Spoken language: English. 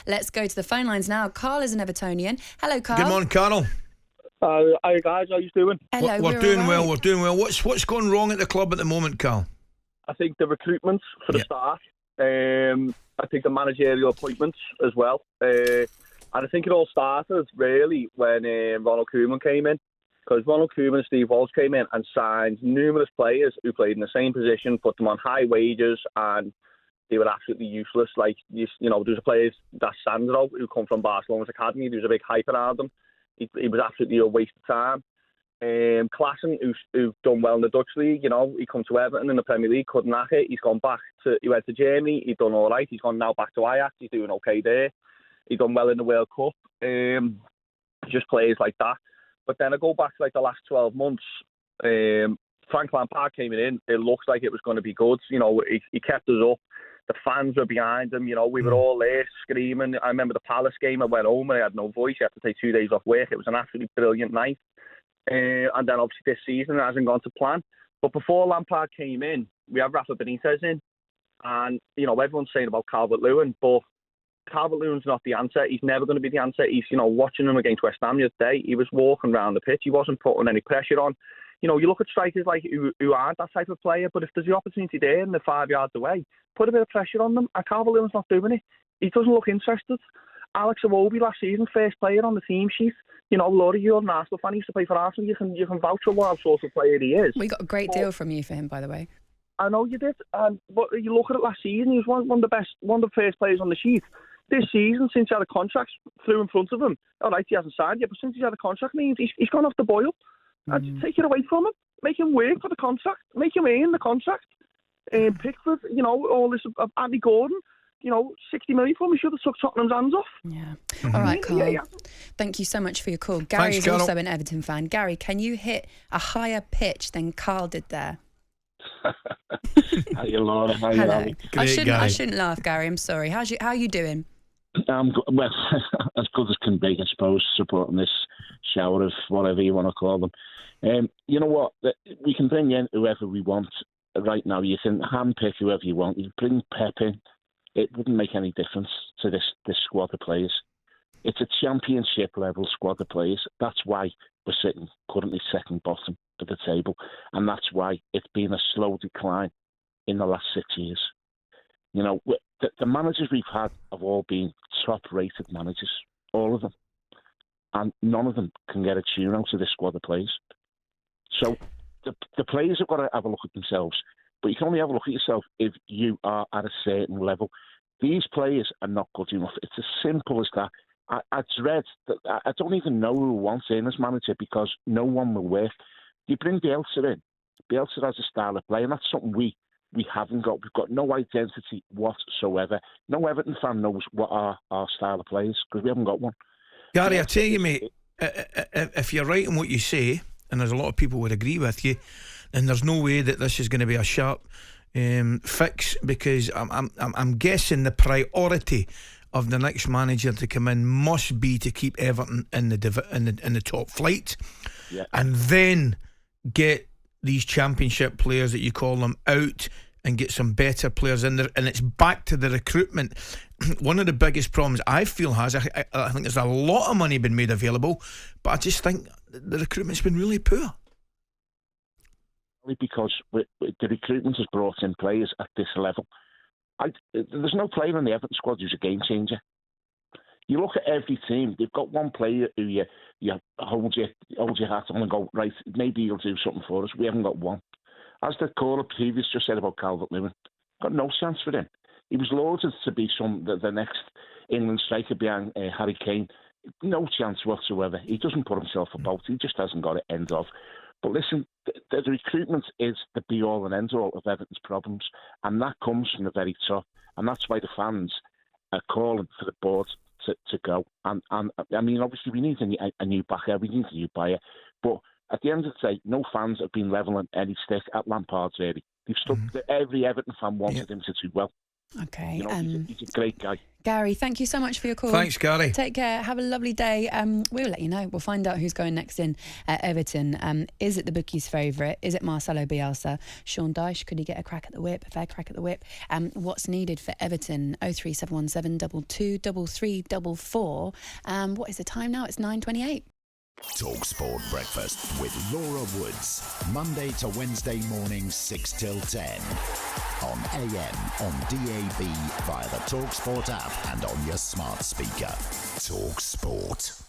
Let's go to the phone lines now. Carl is an Evertonian. Hello, Carl. Good morning, Carl. Hi guys, how you doing? Hello, we're doing all right. well. We're doing well. What's going wrong at the club at the moment, Carl? I think the recruitment for the start. I think the managerial appointments as well. And I think it all started really when Ronald Koeman came in, because Ronald Koeman and Steve Walsh came in and signed numerous players who played in the same position, put them on high wages, and they were absolutely useless. Like, there's a player, that's Sandro, who come from Barcelona's academy. There was a big hype around him. He was absolutely a waste of time. Klassen, who's done well in the Dutch league, he come to Everton in the Premier League, couldn't hack it. He went to Germany, he'd done all right. He's gone now back to Ajax, he's doing okay there. He's done well in the World Cup. Just players like that. But then I go back to like the last 12 months. Frank Lampard came in, it looks like it was going to be good. He kept us up. The fans were behind him. We were all there screaming. I remember the Palace game. I went home and I had no voice. I had to take 2 days off work. It was an absolutely brilliant night. And then obviously this season it hasn't gone to plan. But before Lampard came in, we had Rafa Benitez in. And, everyone's saying about Calvert-Lewin, but Calvert-Lewin's not the answer. He's never going to be the answer. He's, watching him against West Ham the other day, he was walking around the pitch. He wasn't putting any pressure on. You look at strikers like who aren't that type of player, but if there's the opportunity there and they're 5 yards away, put a bit of pressure on them. And Calvert-Lewin's not doing it. He doesn't look interested. Alex Iwobi last season, first player on the team sheet. Laurie, you're an Arsenal fan. He used to play for Arsenal. You can vouch for what sort of player he is. We got a great deal from you for him, by the way. I know you did. But you look at it last season, he was one of the first players on the sheet. This season, since he had a contract through in front of him, all right, he hasn't signed yet, but since he's had a contract, means he's gone off the boil. And take it away from him. Make him work for the contract. Make him earn the contract. Pickford, all this, Andy Gordon, 60 million for him. He should have took Tottenham's hands off. Yeah. All right, Carl. Yeah. Thank you so much for your call. Gary is also an Everton fan. Gary, can you hit a higher pitch than Carl did there? How you, Laura? How you, Hello. Great, I shouldn't laugh, Gary. I'm sorry. How are you doing? Well, as good as can be, I suppose, supporting this shower of whatever you want to call them. You know what? We can bring in whoever we want. Right now, you can handpick whoever you want. You bring Pep in. It wouldn't make any difference to this squad of players. It's a championship level squad of players. That's why we're sitting currently second bottom of the table, and that's why it's been a slow decline in the last 6 years. The managers we've had have all been top-rated managers, all of them, and none of them can get a tune out of this squad of players. So the players have got to have a look at themselves, but you can only have a look at yourself if you are at a certain level. These players are not good enough. It's as simple as that. I dread that. I don't even know who wants in as manager because no one will work. You bring Bielsa in. Bielsa has a style of play, and that's something we haven't got. We've got no identity whatsoever. No Everton fan knows what our style of play is because we haven't got one. Gary, I tell you, mate, if you're right in what you say, and there's a lot of people would agree with you, then there's no way that this is going to be a sharp fix, because I'm guessing the priority of the next manager to come in must be to keep Everton in the top flight, and then get these championship players that you call them out and get some better players in there. And it's back to the recruitment. One of the biggest problems I feel I think there's a lot of money been made available, but I just think the recruitment's been really poor. Because the recruitment has brought in players at this level. There's no player in the Everton squad who's a game changer. You look at every team, they've got one player who you hold your hat on and go, right, maybe he'll do something for us. We haven't got one. As the caller previous just said about Calvert-Lewin, got no chance for him. He was lauded to be the next England striker behind Harry Kane. No chance whatsoever. He doesn't put himself about. He just hasn't got it end of. But listen, the recruitment is the be-all and end-all of Everton's problems, and that comes from the very top. And that's why the fans are calling for the board to go. And I mean, obviously, we need a new backer, we need a new buyer. But at the end of the day, no fans have been levelling any stick at Lampard's area. They've stuck. Every Everton fan wanted him to do well. Okay. He's a great guy. Gary, thank you so much for your call. Thanks, Gary. Take care. Have a lovely day. We'll let you know. We'll find out who's going next in at Everton. Is it the bookies' favourite? Is it Marcelo Bielsa? Sean Dyche, could he get a crack at the whip? A fair crack at the whip? What's needed for Everton? 03717 22 3344. What is the time now? It's 9:28. talkSPORT Breakfast with Laura Woods. Monday to Wednesday mornings 6 till 10. On AM, on DAB, via the talkSPORT app and on your smart speaker. talkSPORT.